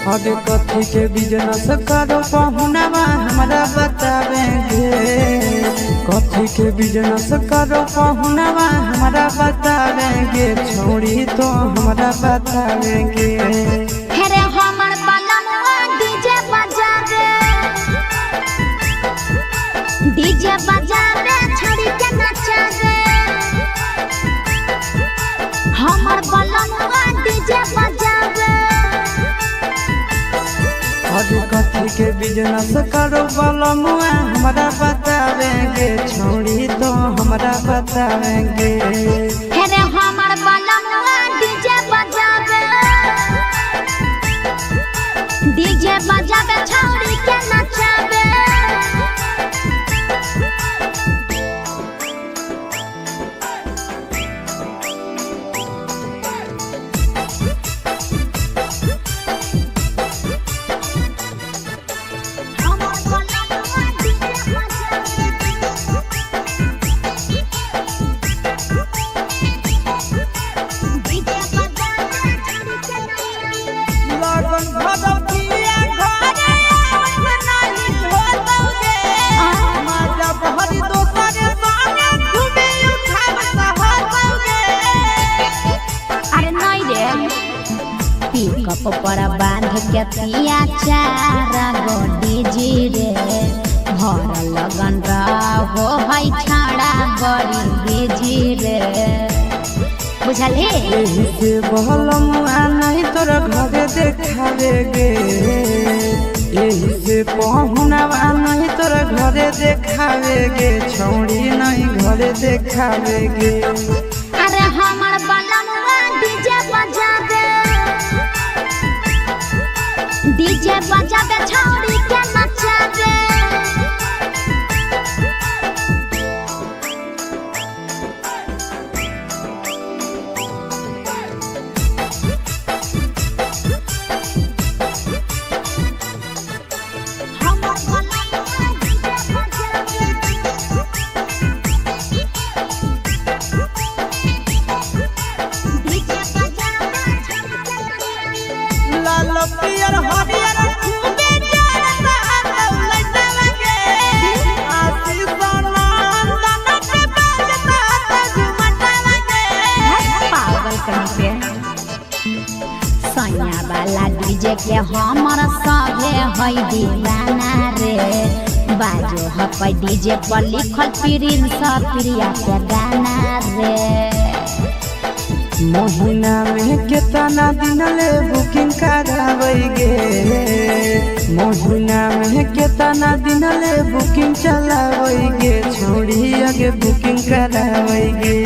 आगे कथी के बिजनेस करो पहुनावा हमारा बतावेंगे। कथी के बिजनेस करो पहुनावा हमारा बतावेंगे। छोड़ी तो हमारा बतावेंगे। डीजे बजा रे छोड़ी के नचा रे हमर बलमुआ डीजे बजा रे। आगे कथी के बिजनेस करो बलमुआ हमारा बतावेंगे। छोड़ी तो हमारा बतावेंगे। हेरे हमर बलमुआ डीजे बजा रे डीजे बजा रे छोड़ी के नचा रे। पर बांध के पिया चारा गोडी जी रे भर लगन रहो है छाड़ा बड़ी बेजी रे बुझले। से बलमुआ नहीं तोर घरे देखावेगे। यही से पहुनावा नहीं तोर घरे देखावेगे। छोड़ी नहीं घरे देखावेगे। अरे हमर बलमुआ डीजे बजा दे डीजे बजा दे छोड़ी के नचा दे। सैया वाला डीजे के हमर सभे है दीवाना रे बाजो है डीजे पर लिखल प्रिंस प्रिया के गाना रे। महीना में कितना दिन ले बुकिंग करावेगे। महीना में कितना दिन ले बुकिंग चलावेगे। छोड़ी आगे बुकिंग करावेगे।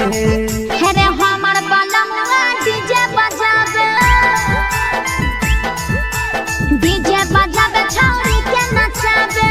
हेरे हमर बलमुआ डीजे बजा दे डीजे बजा दे छोड़ी के नचा दे।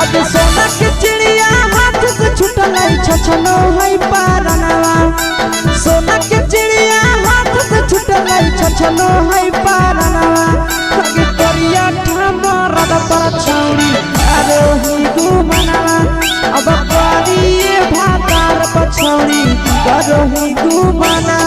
अब सोना के चिड़िया हाथ से छूटल छछनो है पारनवा सोना के चिड़िया हाथ से छूटल छछनो है पारनवा अगे करिया ठमरद पर छौरी अरे ही घुमनवा अब करिए भातार पर छौरी करो ही घुमनवा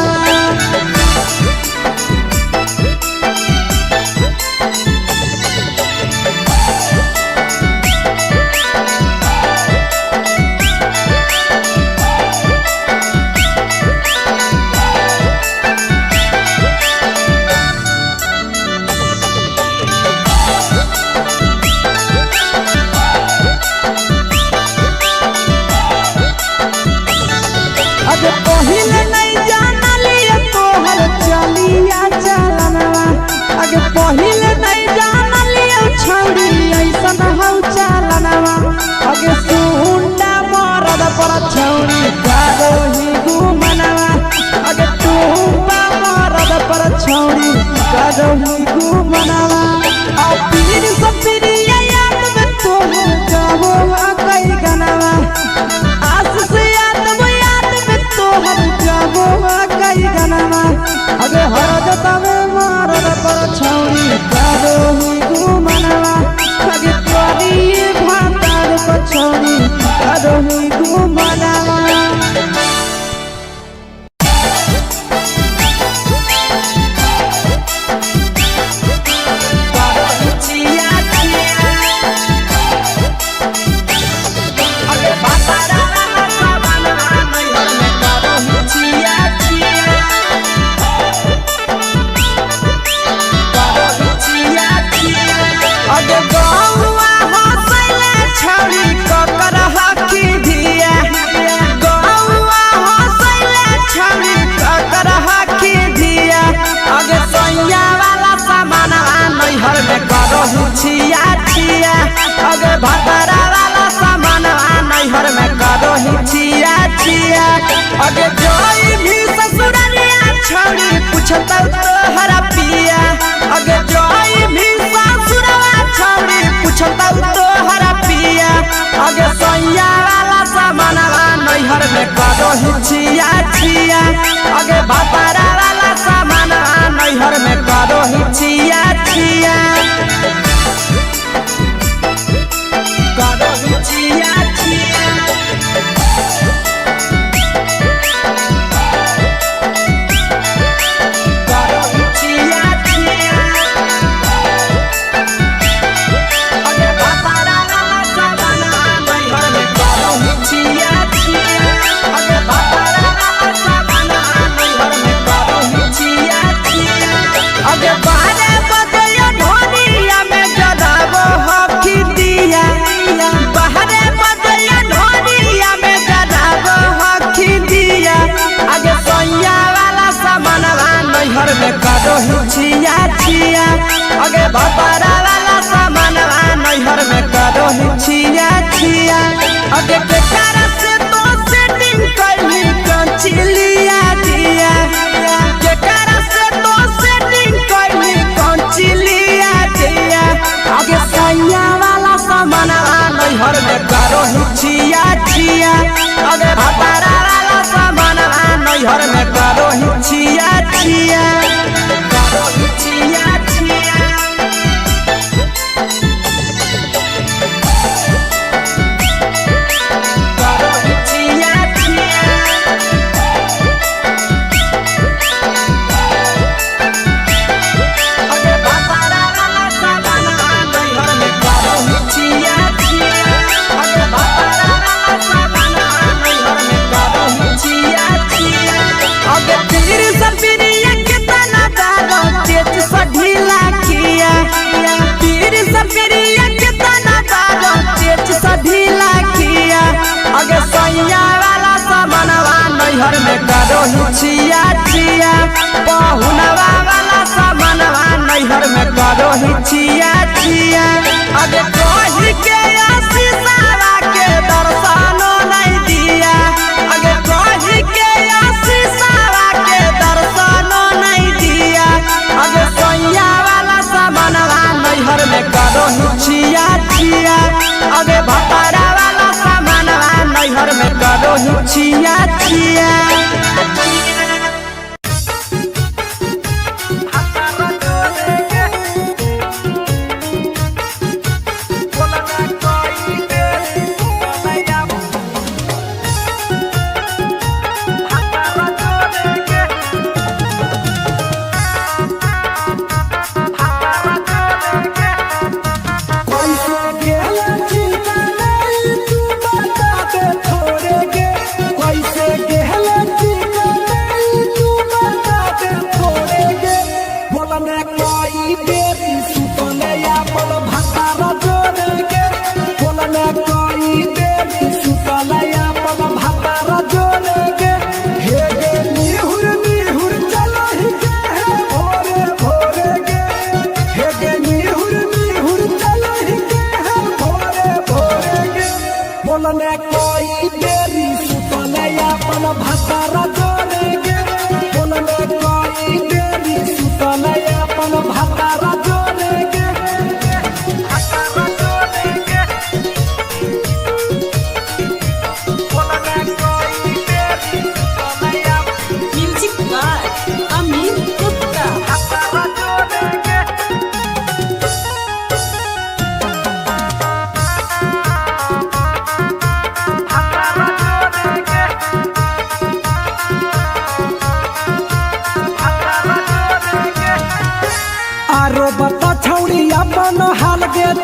अगे पहिले नहीं जानलिए तोहर चलिया चलनवा अगे पहिले नहीं जानलिए छौरी ऐसन हौ चलनवा अगे सुंडा मरद पर छौरी करो ही घुमनवा अगे टूपा मरद पर छौरी करो ही घुमनवा आ पीर सब पीरिया याद में तोहर गावो कई गनवा आस से तोहर जाबो कई गनवा अगे हरद तवे मारद पर छौरी करो ही घुमनवा अगे तोरी भातार पर छौरी करो ही घुमनवा छिया छिया अगे भतरा वाला सामान नैहर में करो ही छिया छिया अगे जोई भी ससुरलिया छौरी पूछता तोहरा पिया अगे जोई भी ससुरवा छौरी पूछता तोहरा पिया अगे सैया वाला सामान नैहर में करो ही छिया छिया अगे भतरा वाला सामान नैहर में करो ही छिया छिया छिया छिया नैहर में करो ही छिया छिया अगे भतरा वाला सामान नैहर में करो ही छिया छिया अगे केकरा से तो सेटिंग कैली कंचिलिया दिया केकरा से तो सेटिंग कैली कंचिलिया दिया अगे सैया वाला सामान नैहर में करो ही छिया छिया अगे भतरा वाला सामान नैहर में करो ही छिया छिया करो ही छिया छिया करो ही छिया छिया अगे भतरा वाला सामान नैहर में करो ही छिया छिया अगे भतरा वाला सामान नैहर में करो ही छिया छिया अगे पीर सब पीरिया कितना दारो तेज सढीला किया पीर सब पीरिया कितना दारो तेज सढीला किया अगे सैया वाला सामानवा नैहर में करो ही छिया छिया पहुनवा वाला सामानवा नैहर में करो ही छिया छिया अगे कही के आशीषवा के दर्शनो नहीं दिया अगे कही के आशीषवा के दर्शनो नहीं दिया अगे सैया वाला सामानवा नैहर में करो ही छिया छिया अगे भता छिया छिया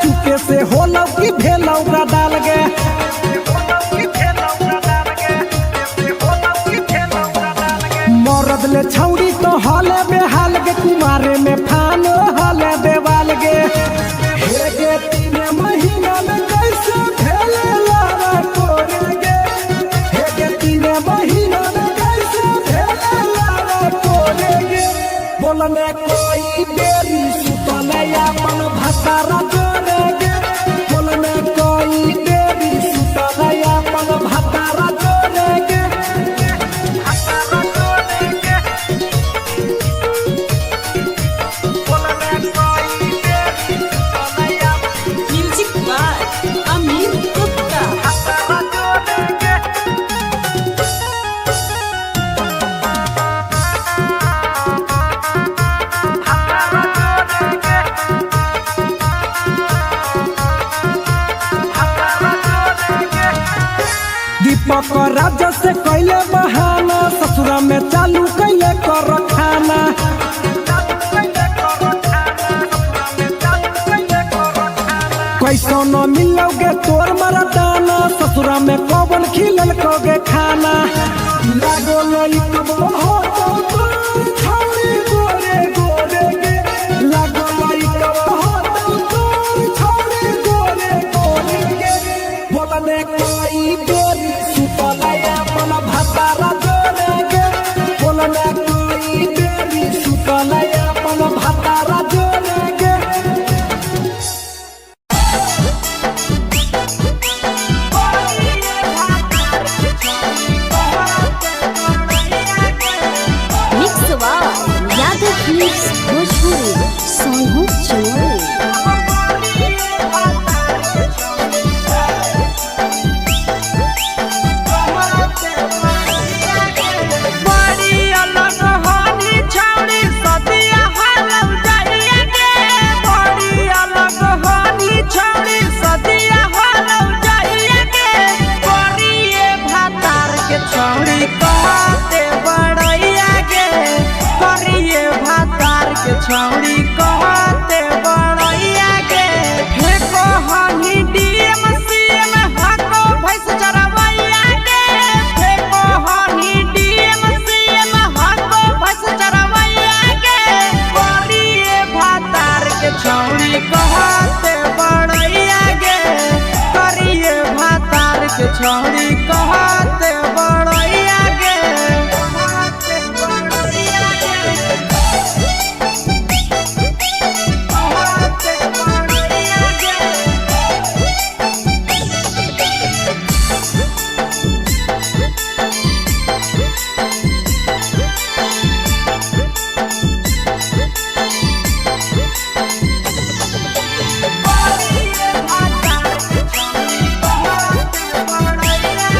चुके से होलौ की भेलौ डाल गे मरद ले छौड़ी तो हले बेहाल गे कुमारे में फान हले देवाल गे हे गे 3 महीना में कैसे भेले लारा कोरे गे हे गे 3 महीना में कैसे भेले लारा कोरे गे बोलने कोई बेरी सुतले अपन भतारा राजा से कैले बहाना ससुरा में चालू कैले कर खाना कैसो न मिलोगे तोर मरदाना ससुरा में कौन खिलल कोगे खाना लागो लई कब हो तो छौड़ी गोरे गोरे गे लागो लई कब हो तो छौड़ी गोरे गोरे गे बोलने कोई बेरी भतारा जोड़े गे बोलने कोई बेरी सुतले अपन भतारा जोड़े गे मिक्सवा यादव फिल्म्स भोजपुरी सोनू चोरी छौड़ी कहते बड़ैया के हे कहनी डीएम सीएम हको भैंस चरवैया के हे कहनी डीएम सीएम हको भैंस चरवैया के करिए भातार के छौड़ी कहते बड़ैया के करिए भातार के छौड़ी कहते बड़ैया के बड़ैया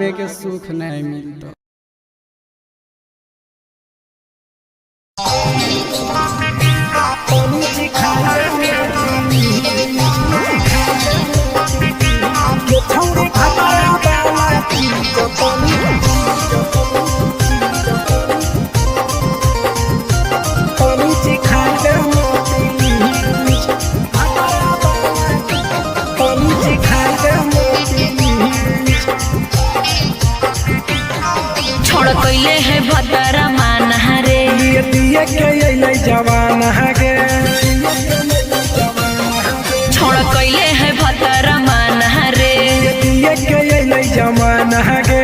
आगे के सुख नहीं मिलता। छोड़ कैले है भतरा मान रे दिए के अइले जवान गे छोड़ कैले है भतरा मान रे दिए के अइले जवान गे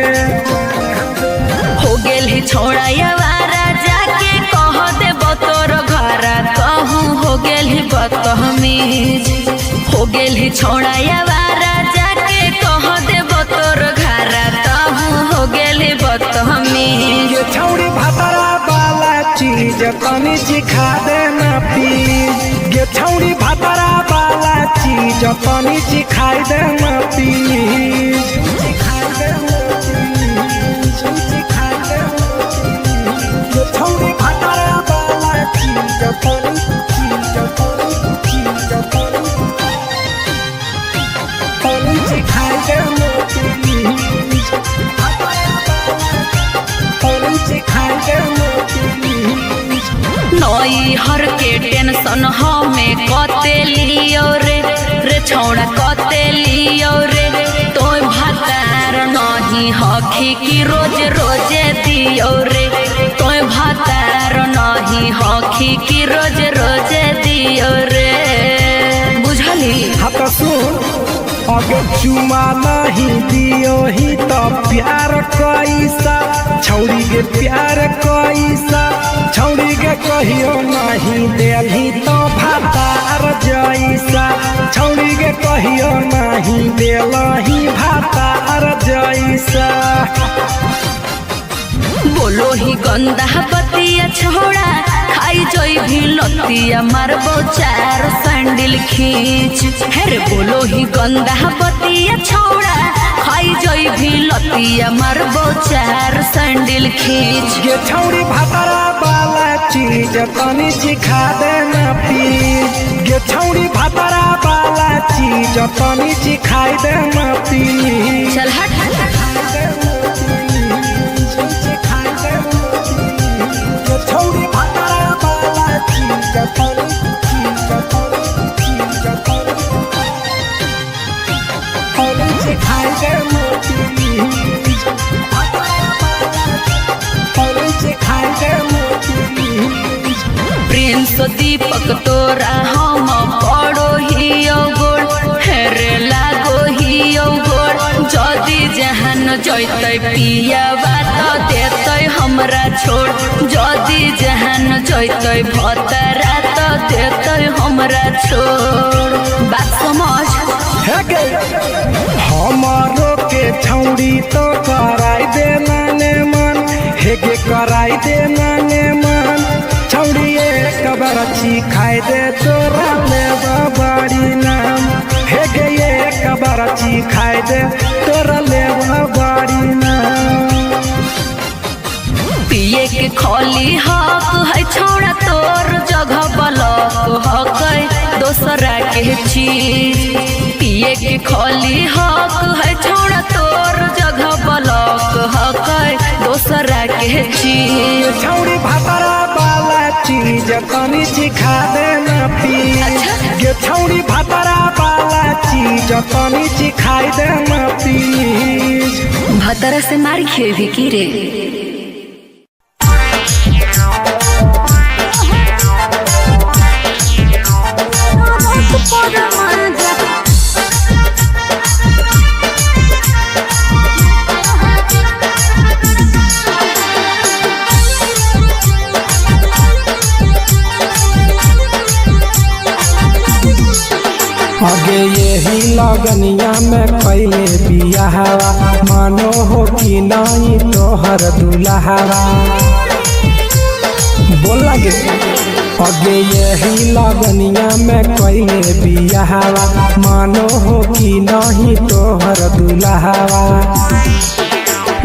हो गेल ही छोड़ा यारा जाके कह दे तोर घर कहूँ हो गेल ही बदतमीज हो गेल ही छोड़ा यारा जाके कह दे तोर घर कहूँ हो गेल ही बदतमीज ये छौड़ी भतरा वाला चीज तनी सिखा देना प्लीज ये छौड़ी भतरा वाला चीज तनी सिखाई देना प्लीज ये छौड़ी भतरा वाला चीज तनी सिखाई देना प्लीज नई हर के टेंशन हमें कते लियो रे छौड़ा कते लियो रे तो भतार नहीं हखी की रोज रोजे दियो रे तो भतार नहीं हखी की रोज रोजे दियो रे बुझली हाथ सुन अगर चुमा नहीं दियो ही तो प्यार कैसा छौड़ी के प्यार कैसा छौड़ी के कहियो नहीं देलही तो भातार जैसा छौड़ी के कहियो नहीं देलही भातार जैसा बोलो ही गंदा बतिया छोड़ा खाई जोई भी लतिया मारबो चार सैंडल खींच हेरे बोलो ही गंदा बतिया छोड़ा खाई जोई भी लतिया मारबो चार सैंडल खींच ये छौड़ी भतरा वाला चीज तनी सिखा देना प्लीज ये छौड़ी भतरा वाला चीज तनी सिखाई देना प्लीज चल हट छौड़ी भतरा वाला चीज तनी सिखाई देना प्लीज सिखाई देना प्लीज प्रिंस दीपक तोरा हम पड़ो ही गोड़ हेरे लागो ही गोड़ जदी जहान जैते पिया बात देते हमरा छोड़ जदी जहान जैते भतरा तो देते हमरा छोड़ बात समझ हमारो के छौड़ी तो कराई देना ने मन हेगे कराई देना ने मन छौड़ी एक बार खाई दे तोरा ले बड़ी नाम हेगे एक बार खाई दे तोरा ले बड़ी नाम पिए के खोली हक है छोड़ा तोर जगह बलक हक दोसरा के चीज पिए के खोली हक है छोड़ा तोर जगह बलक हक दोसरा के चीज छौड़ी भतरा वाला चीज तनी सिखा देना प्लीज ये छौड़ी भतरा वाला चीज तनी सिखाई देना प्लीज भतरा से मार खेवी की रे आगे यही लगनिया में पहले बियाहवा मानो हो कि नहीं तोहर दुल्हवा बोल लगे आगे यही लगनिया में पहले बियाहवा मानो हो कि नहीं तोहर दुल्हवा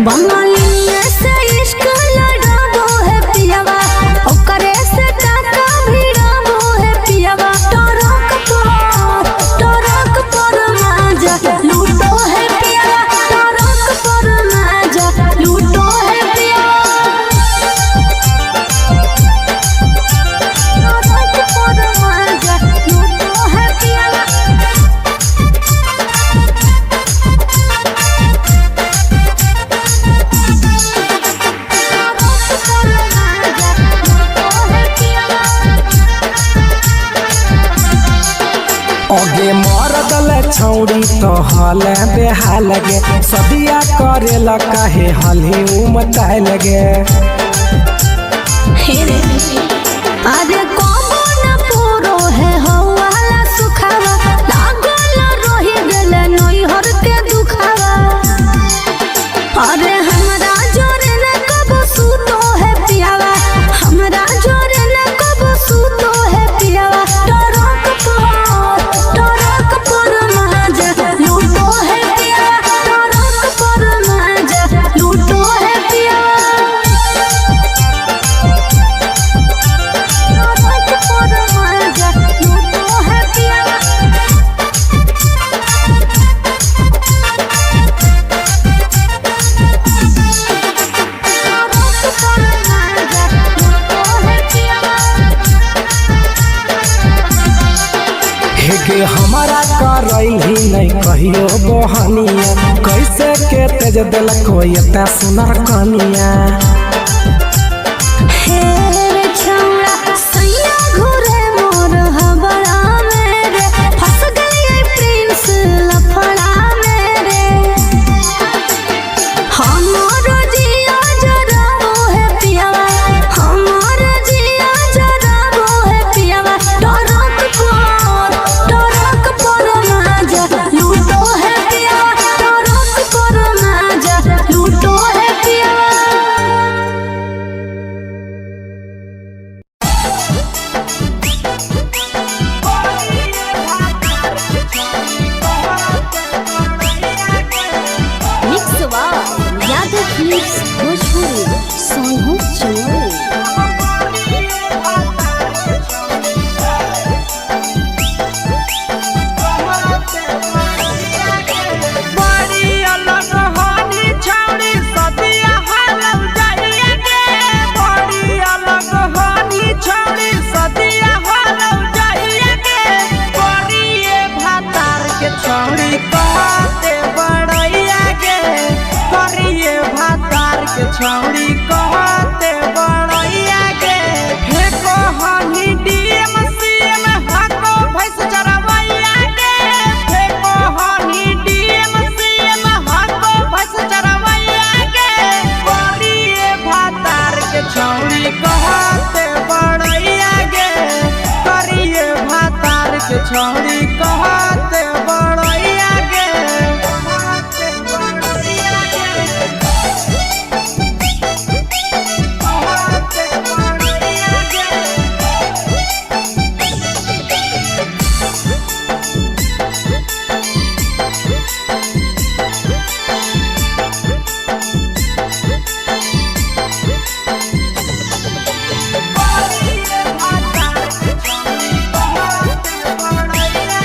बंगाली से इश्क लड़ाबो है पियावा ओकरे से टाका भिड़ाबो है पियावा टरक पर माजा लूटो है पियावा टरक पर माजा लूटो है पियावा टरक पर माजा लूटो है पियावा आगे मरदल छौड़ी तो हल बेहाल लगे सदिया करेला काहे हली उमताए लगे अरे कबो न पूरो है हवाला सुखावा लागल रही गेले नैहर के दुखावा अरे हमरा जोरे न कबो सूतो है पियावा हमरा जोरे न कबो सूतो है पियावा टरक पर माजा लूटो है पियावा टरक पर माजा लूटो है पियावा टरक पर माजा लूटो है पियावा हेगे हमारा करैली नहीं कहियो बहनिया कैसे के तेज दिलक एता सुनर कनिया हे रे छौड़ा सैया घुरे मोर हबड़ा मेरे फंस गई प्रिंस लफड़ा मेरे हमारो जिया जराबो है पियावा हमारो जिया जराबो है पियावा टरक पर माजा लूटो है पियावा टरक पर माजा लूटो है पियावा मिक्स वा यादव फिल्म्स भोजपुरी सोनू चोरी बड़ी अलग हानी छौड़ी सदिया हालम जाइए गे बड़ी अलग हानी छौड़ी सदिया हालम जाइए गे करिए भातार के छौड़ी कहते बड़ैया गे करिए भातार के छौड़ी कहते बड़ैया गे हे कहनी डीएम सीएम हाको भैंस चरवैया गे हे कहनी डीएम सीएम हाको भैंस चरवैया गे करिए भातार के छौड़ी कहते बड़ैया गे करिए भातार के छौड़ी कहते बड़ैया गे कहते बड़ैया गे कहते बड़ैया गे करिए भातार के छौड़ी कहते बड़ैया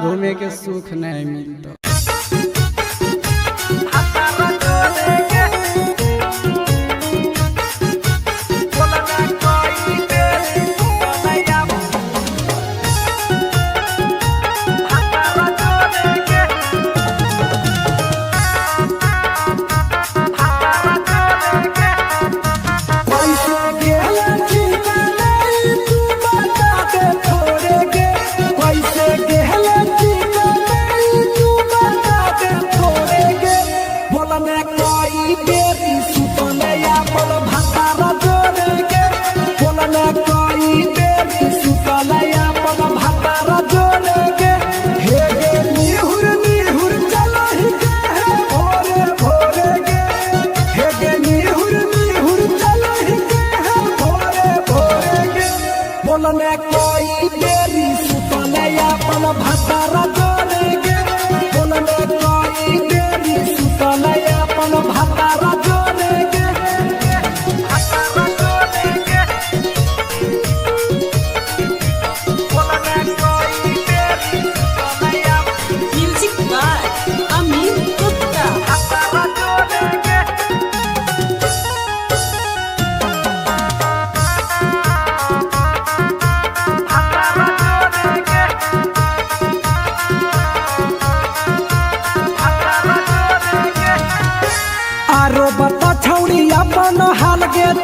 घूमे के सुख नहीं मिलता।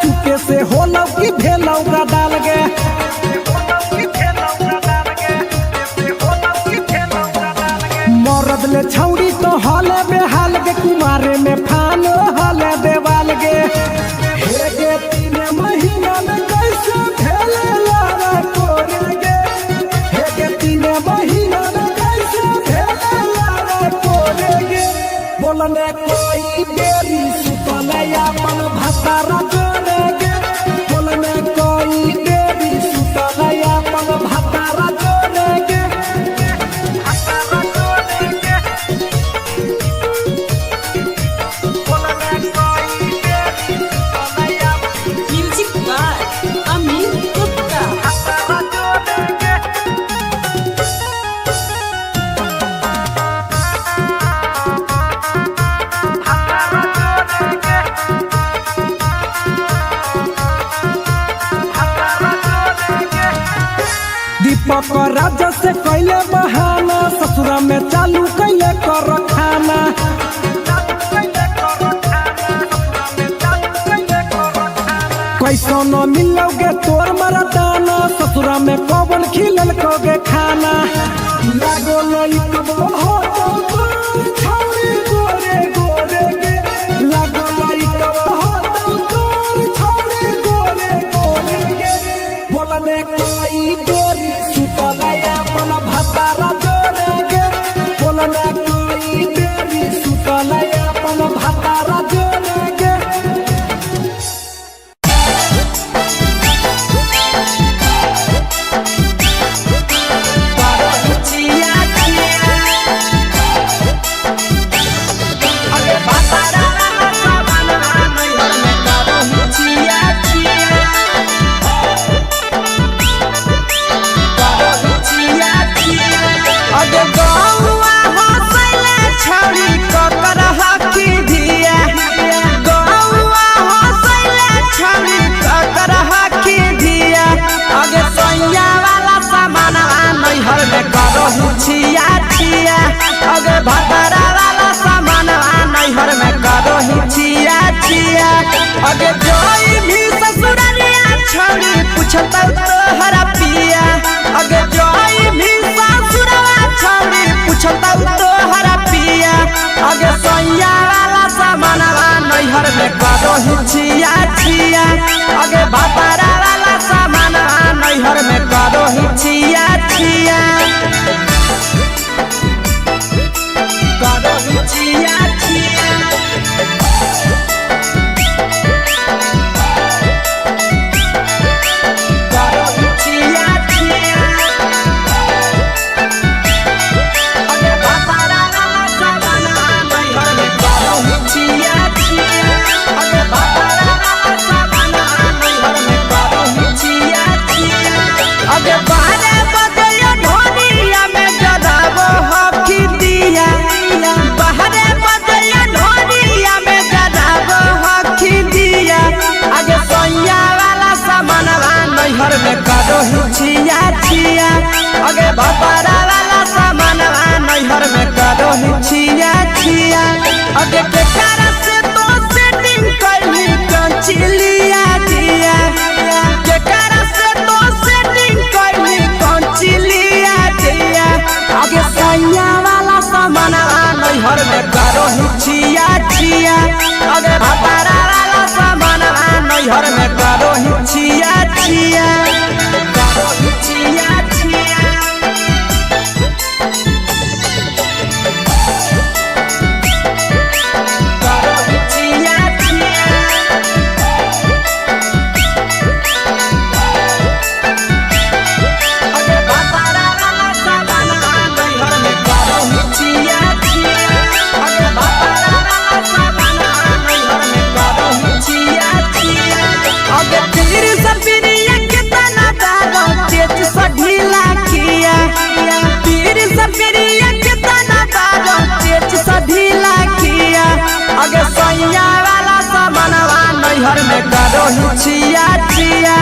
चुपके से होलौ की भेलौ का डाल गे मरद ले छौड़ी तो हले बेहाल गे कुमारे में फान हले देवाल गे हे गे 3 महीना में कैसे भेले लारा कोरे गे हे गे 3 महीना में कैसे भेले लारा कोरे गे बोलने कोई बेरी सुतले अपन भतारा राजा से कैले बहाना ससुरा में चालू कैले कर खाना कैसो न मिलोगे तोर मरदाना ससुरा में कौन खिलल कोगे खाना लागो लई कबो हो तो छौरी गोरे गोरे गे लागो लई कबो हो तो छौरी गोरे गोरे गे बोलने कोई गोरी सुतलया मन भतारा जोरे गे बोलने कोई बेरी सुतलया मन भतारा जोरे गे अगे जोई भी ससुरालिया छोड़ी पूछता तोहरा पिया अगे जोई भी ससुराला छोड़ी पूछता तोहरा पिया अगे सोया वाला सामानवा नैहर में करो हिचिया छिया अगे भातारा वाला सामानवा नैहर में करो हिचिया छिया करो हिचिया छिया में करो हिचिया छिया अगे भतारा वाला सामानवा नैहर में करो हिचिया छिया अगे के कारण से तो सेटिंग करनी कंचिलिया दिया के कारण से तो सेटिंग करनी कंचिलिया दिया अगे सैया वाला सामानवा नैहर में करो हिचिया छिया अगे भतारा वाला सामानवा नैहर में करो हिचिया छिया करो हिचिया छिया करो हिचिया छिया अगे भतारा वाला सामानवा नैहर में करो हिचिया छिया अगे भतारा वाला सामानवा नैहर में करो हिचिया छिया अगे तीर सपिरिया कितना दारो तेज सढीला किया तीर सपिरिया कितना दारो तेज सढीला किया अगे सैया वाला सामानवा नैहर में करो हिचिया छिया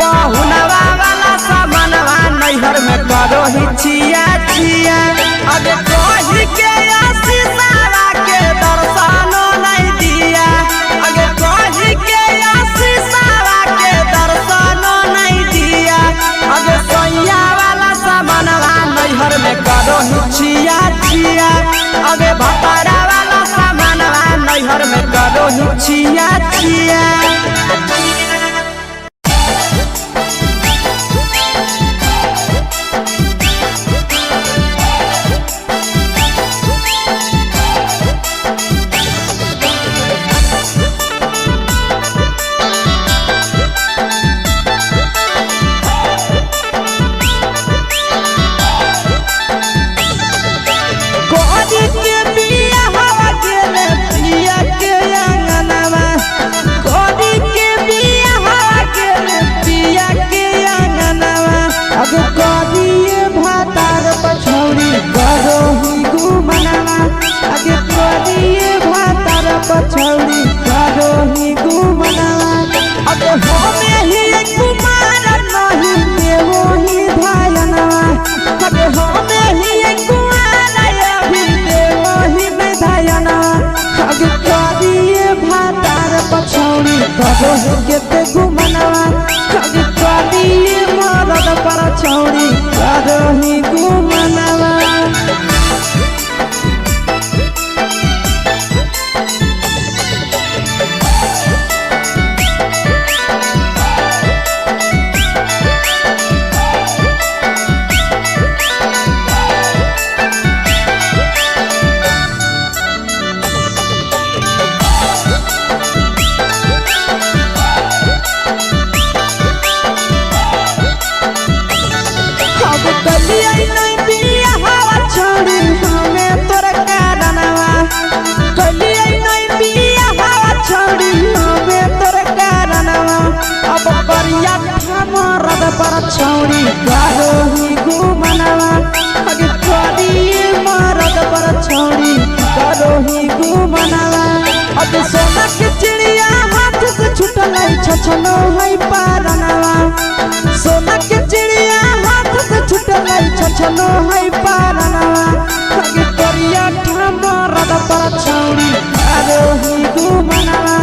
बहुनवा वाला सामानवा नैहर में करो हिचिया छिया अगे कोही के आशीषावा के दर्शनो नहीं दिया अगे कोही के आशीषावा के दर्शनो नहीं दिया अगे सैया वाला सामानवा नैहर में करो हिचिया छिया अगे भतारा वाला सामानवा नैहर में करो हिचिया छिया कोदी के बिया हवा गेले पिया के अंगनवा कोदी के बिया हवा गेले पिया के अंगनवा अब कोदिए भातार पछौरी करो ही घुमनवा अगे कोदिए भातार पछौरी करो ही घुमनवा अगे होमे ही कुमार नहीं देवो ही धायनवा अगे होमे ही कुमार अभी देवो ही विधायना अगे कोदिए भातार पछौरी करो ही केते घुमनवा अगे कोदिए मरद पर छौरी करो ही घुमनवा अब कलिया नहीं बिया हवा छोड़ी हमें तोर कारणवा कलिया नहीं बिया हवा छोड़ी हमें तोर कारणवा अब करिया मरद पर छौरी करो ही घुमनवा अगे कोदिए मरद पर छौरी करो ही घुमनवा अब सोना के चिड़िया हाथ से छूटल छछनो है पारनवा सोना के चिड़िया हाथ से छूटल छछनो है पारनवा अगे करिया मरद पर छौरी करो ही घुमनवा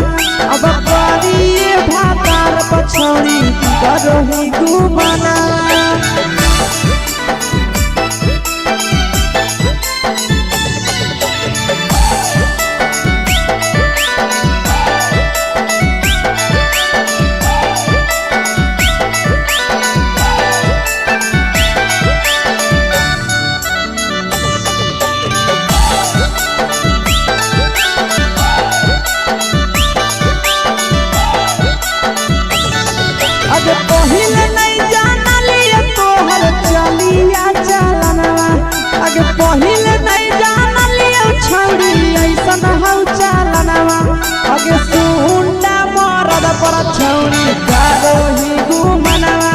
अब करिए भातार पछौरी करो ही घुमनवा अगे पहिले नहीं जानलिए तोहर चलिया चलनवा अगे पहिले नहीं जानलिए छौरी ऐसन हौ चलनवा अगे सुंडा मरद पर छौरी करो ही घुमनवा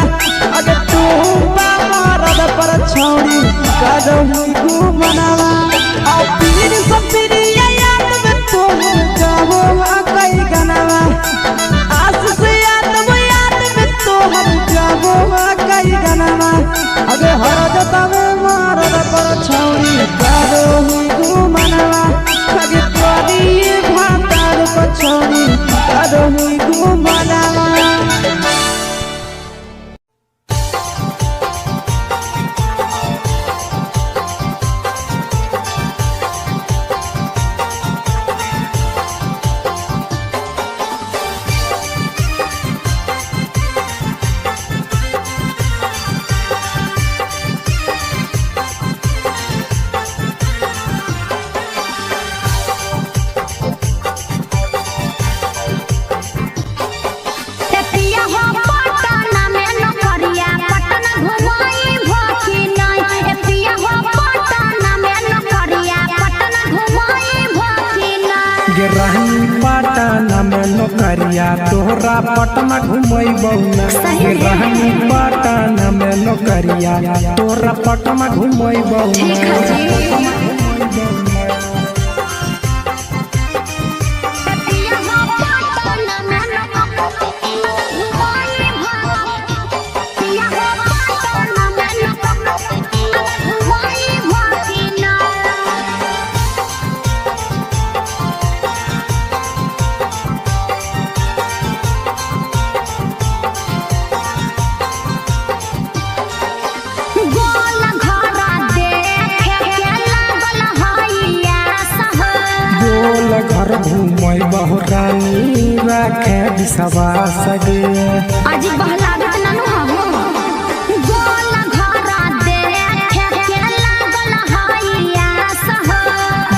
अगे टूपा मरद पर छौरी करो ही घुमनवा और पीर सब पीरिया याद में तोहर गावो कई गनवा आस से याद में तोहर गावो नौकरिया तोहरा पटना घुमैबौ ना सही में। रहनी पटना में नौकरिया तोहरा पटना घुमैबौ ठीक है जी। घर घूमै बहुरानी राखे विश्वास गे आज बहलागत ननु हो गोल घरा देखे के लागल हइया सह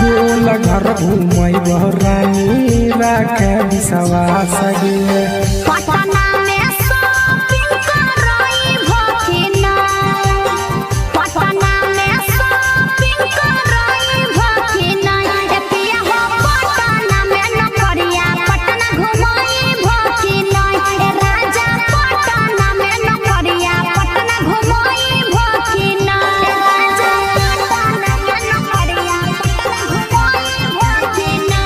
गोल घर घूमै बहुरानी राखे विश्वास गे पटना में शॉपिंग करई भकिना पटना में शॉपिंग करई भकिना ए पिया हो पटना में नौकरिया पटना घुमई भकिना ए राजा पटना में नौकरिया पटना घुमई भकिना ए राजा पटना में नौकरिया पटना घुमई भकिना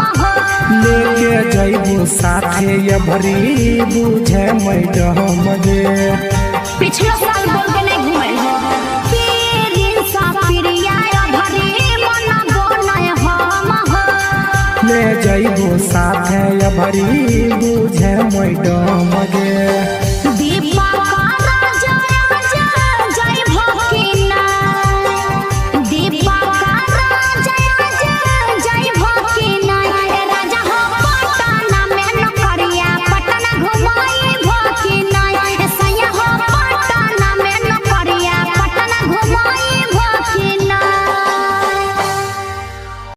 लेके जइबो साथे ये भरी बुझे मैडम गे